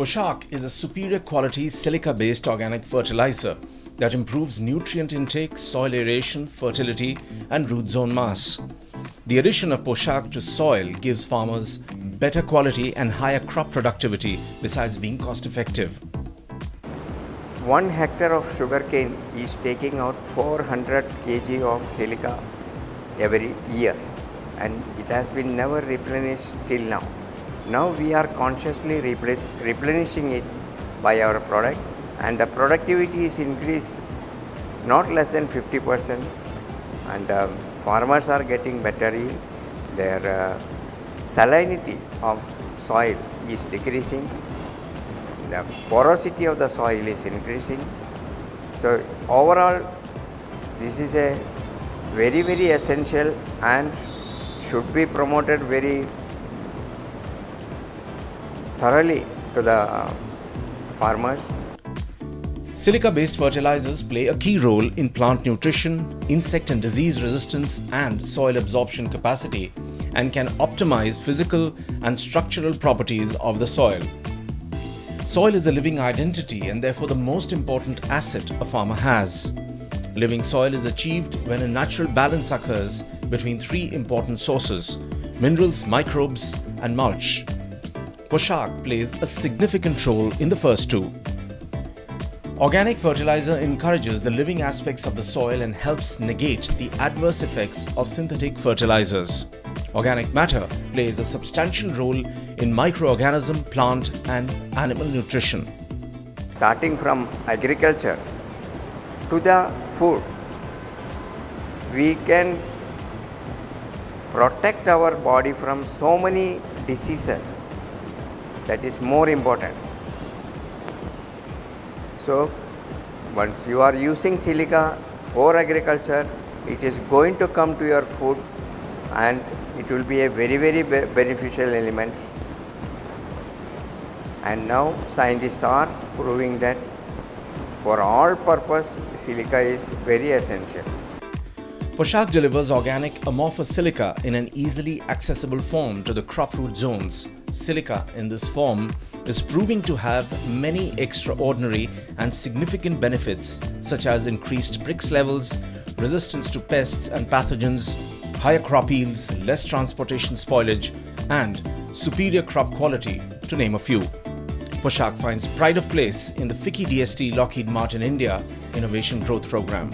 Poshak is a superior quality silica-based organic fertilizer that improves nutrient intake, soil aeration, fertility and root zone mass. The addition of Poshak to soil gives farmers better quality and higher crop productivity besides being cost effective. 1 hectare of sugarcane is taking out 400 kg of silica every year, and it has been never replenished till now. Now we are consciously replenishing it by our product, and the productivity is increased not less than 50%, and farmers are getting better yield. Their salinity of soil is decreasing. The porosity of the soil is increasing. So overall, this is a very, very essential and should be promoted very thoroughly to the farmers. Silica-based fertilizers play a key role in plant nutrition, insect and disease resistance and soil absorption capacity, and can optimize physical and structural properties of the soil. Soil is a living identity and therefore the most important asset a farmer has. Living soil is achieved when a natural balance occurs between 3 important sources: minerals, microbes and mulch. Poshak plays a significant role in the first 2. Organic fertilizer encourages the living aspects of the soil and helps negate the adverse effects of synthetic fertilizers. Organic matter plays a substantial role in microorganism, plant and animal nutrition. Starting from agriculture to the food, we can protect our body from so many diseases. That is more important. So once you are using silica for agriculture, it is going to come to your food and it will be a very, very beneficial element. And now scientists are proving that for all purpose silica is very essential. Poshak delivers organic amorphous silica in an easily accessible form to the crop root zones. Silica in this form is proving to have many extraordinary and significant benefits such as increased Brix levels, resistance to pests and pathogens, higher crop yields, less transportation spoilage and superior crop quality, to name a few. Poshak finds pride of place in the FICCI DST Lockheed Martin India Innovation Growth Program.